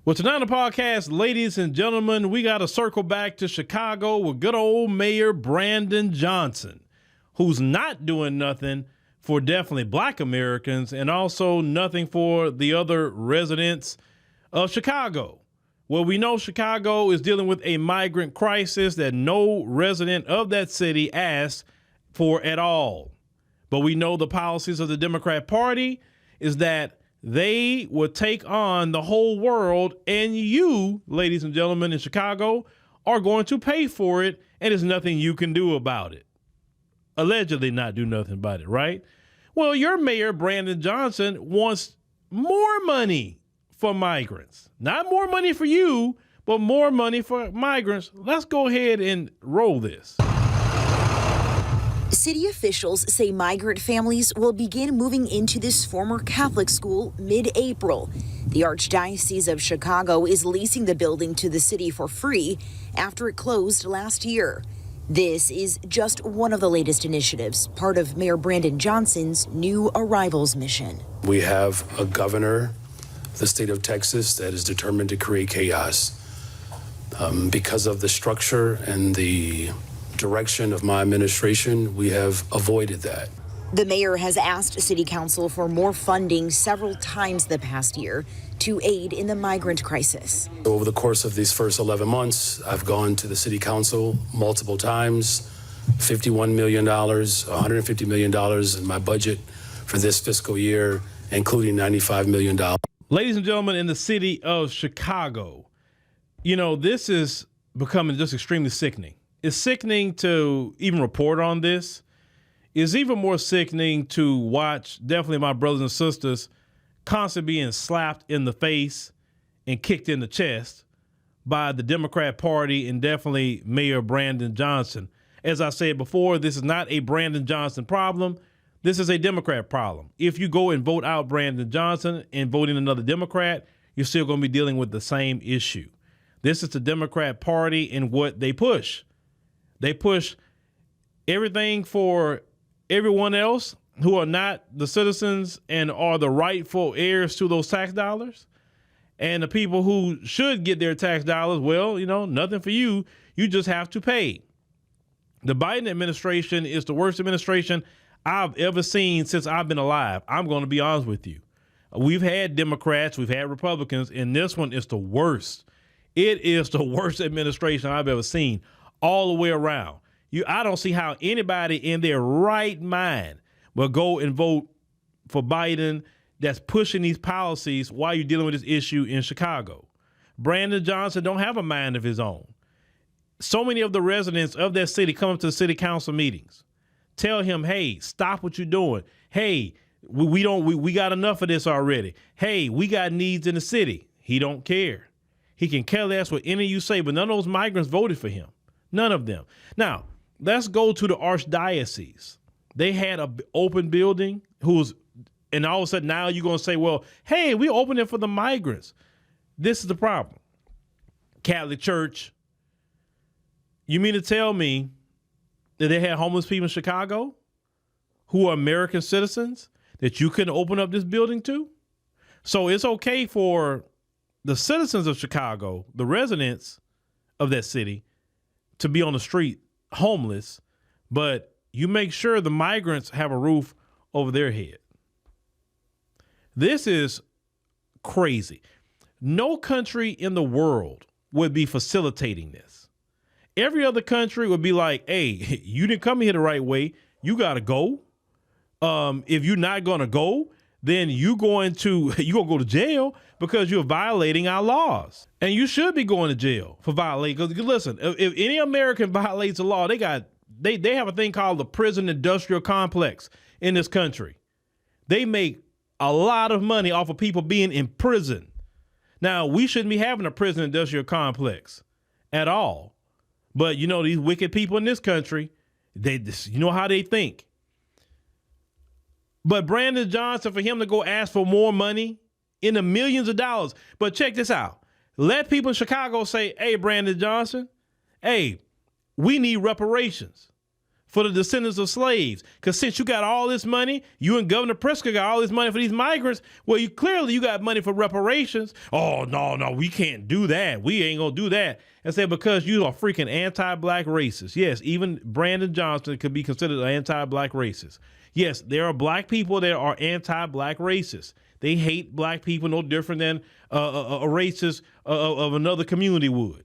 Well, tonight on the podcast, ladies and gentlemen, we got to circle back to Chicago with good old Mayor Brandon Johnson, who's not doing nothing for definitely Black Americans and also nothing for the other residents of Chicago. Well, we know Chicago is dealing with a migrant crisis that no resident of that city asked for at all. But we know the policies of the Democrat Party is that they will take on the whole world, and you, ladies and gentlemen, in Chicago, are going to pay for it, and there's nothing you can do about it. Allegedly not do nothing about it, right? Well, your mayor, Brandon Johnson, wants more money for migrants. Not more money for you, but more money for migrants. Let's go ahead and roll this. City officials say migrant families will begin moving into this former Catholic school mid-April. The Archdiocese of Chicago is leasing the building to the city for free after it closed last year. This is just one of the latest initiatives, part of Mayor Brandon Johnson's new arrivals mission. We have a governor, the state of Texas, that is determined to create chaos. Because of the structure and the direction of my administration, we have avoided that. The mayor has asked City Council for more funding several times the past year to aid in the migrant crisis. Over the course of these first 11 months, I've gone to the City Council multiple times, $51 million, $150 million in my budget for this fiscal year, including $95 million. Ladies and gentlemen, in the city of Chicago, you know, this is becoming just extremely sickening. It's sickening to even report on this. It's even more sickening to watch definitely my brothers and sisters constantly being slapped in the face and kicked in the chest by the Democrat Party and definitely Mayor Brandon Johnson. As I said before, this is not a Brandon Johnson problem. This is a Democrat problem. If you go and vote out Brandon Johnson and vote in another Democrat, you're still going to be dealing with the same issue. This is the Democrat Party and what they push. They push everything for everyone else who are not the citizens and are the rightful heirs to those tax dollars. And the people who should get their tax dollars, well, you know, nothing for you. You just have to pay. The Biden administration is the worst administration I've ever seen since I've been alive. I'm going to be honest with you. We've had Democrats, we've had Republicans, and this one is the worst. It is the worst administration I've ever seen. All the way around. I don't see how anybody in their right mind will go and vote for Biden that's pushing these policies while you're dealing with this issue in Chicago. Brandon Johnson don't have a mind of his own. So many of the residents of that city come up to the city council meetings, tell him, hey, stop what you're doing. Hey, we got enough of this already. Hey, we got needs in the city. He don't care. He can care less what any of you say, but none of those migrants voted for him. None of them. Now, let's go to the Archdiocese. They had an open building and all of a sudden now you're going to say, well, hey, we opened it for the migrants. This is the problem. Catholic Church, you mean to tell me that they had homeless people in Chicago who are American citizens that you couldn't open up this building to? So it's okay for the citizens of Chicago, the residents of that city, to be on the street homeless, but you make sure the migrants have a roof over their head. This is crazy. No country in the world would be facilitating this. Every other country would be like, hey, you didn't come here the right way. You got to go. If you're not going to go, then you're going to go to jail because you're violating our laws. And you should be going to jail for violating. Because listen, if any American violates the law, they have a thing called the prison industrial complex in this country. They make a lot of money off of people being in prison. Now, we shouldn't be having a prison industrial complex at all. But, you know, these wicked people in this country, you know how they think. But Brandon Johnson, for him to go ask for more money in the millions of dollars. But check this out. Let people in Chicago say, hey, Brandon Johnson, hey, we need reparations. for the descendants of slaves. Because since you got all this money, you and Governor Prescott got all this money for these migrants, well, you got money for reparations. Oh, no, we can't do that. We ain't going to do that. And say, because you are freaking anti-black racist. Yes, even Brandon Johnson could be considered an anti-black racist. Yes, there are black people that are anti-black racists. They hate black people no different than a racist of another community would.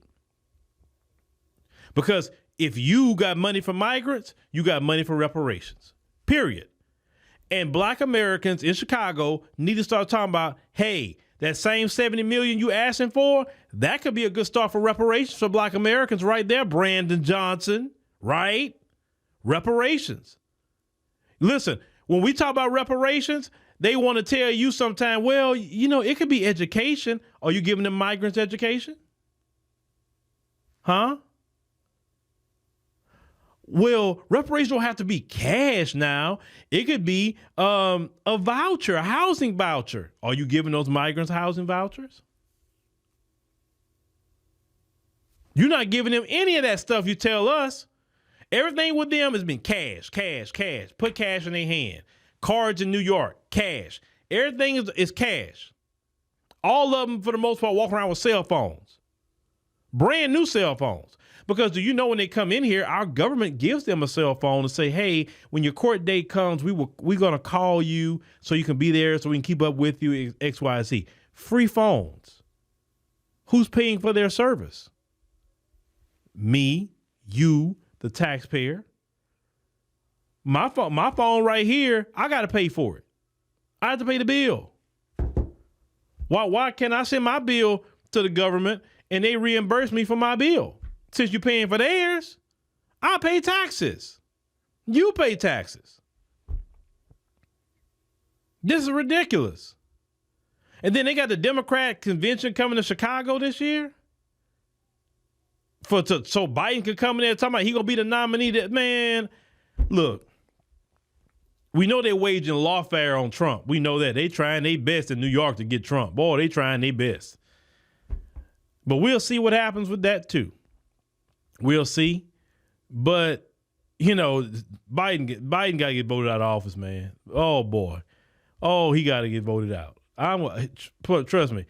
Because if you got money for migrants, you got money for reparations, period. And black Americans in Chicago need to start talking about, hey, that same $70 million you asking for, that could be a good start for reparations for black Americans right there, Brandon Johnson, right? Reparations. Listen, when we talk about reparations, they want to tell you sometime, well, it could be education. Are you giving them migrants education? Huh? Well, reparations don't have to be cash now. It could be a voucher, a housing voucher. Are you giving those migrants housing vouchers? You're not giving them any of that stuff you tell us. Everything with them has been cash, cash, cash. Put cash in their hand. Cards in New York, cash. Everything is cash. All of them, for the most part, walk around with cell phones. Brand new cell phones. Because do you know when they come in here, our government gives them a cell phone to say, hey, when your court date comes, we're going to call you so you can be there so we can keep up with you, X, Y, Z. Free phones. Who's paying for their service? Me, you, the taxpayer. My phone right here, I got to pay for it. I have to pay the bill. Why can't I send my bill to the government and they reimburse me for my bill? Since you're paying for theirs, I pay taxes. You pay taxes. This is ridiculous. And then they got the Democrat convention coming to Chicago this year. So Biden could come in there talking about he gonna be the nominee. Man, look, we know they're waging lawfare on Trump. We know that. They trying their best in New York to get Trump. Boy, they trying their best. But we'll see what happens with that too. We'll see. But, Biden got to get voted out of office, man. Oh, boy. Oh, he got to get voted out. Trust me.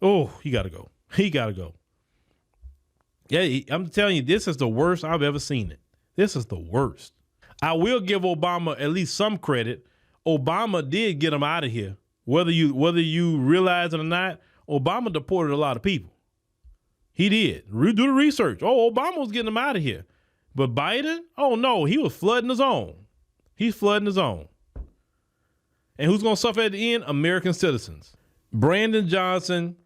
Oh, he got to go. He got to go. Yeah, I'm telling you, this is the worst I've ever seen it. This is the worst. I will give Obama at least some credit. Obama did get him out of here. Whether you realize it or not, Obama deported a lot of people. He did. Do the research. Oh, Obama was getting him out of here. But Biden, oh no, he was flooding his own. He's flooding his own. And who's going to suffer at the end? American citizens. Brandon Johnson,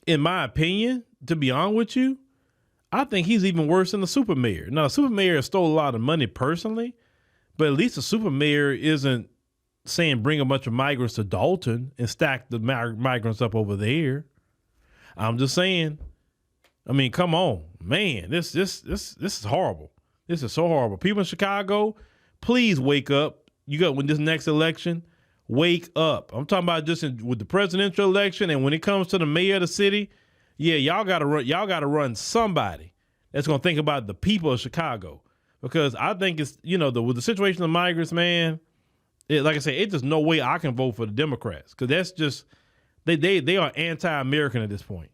in my opinion, to be honest with you, I think he's even worse than the super mayor. Now, the super mayor stole a lot of money personally, but at least the super mayor isn't saying bring a bunch of migrants to Dalton and stack the migrants up over there. I'm just saying. I mean, come on, man. This is horrible. This is so horrible. People in Chicago, please wake up. You got when this next election, wake up. I'm talking about just with the presidential election, and when it comes to the mayor of the city, yeah, y'all gotta run somebody that's gonna think about the people of Chicago, because I think it's with the situation of migrants, man. Like I said, it's just no way I can vote for the Democrats, because that's just they are anti-American at this point.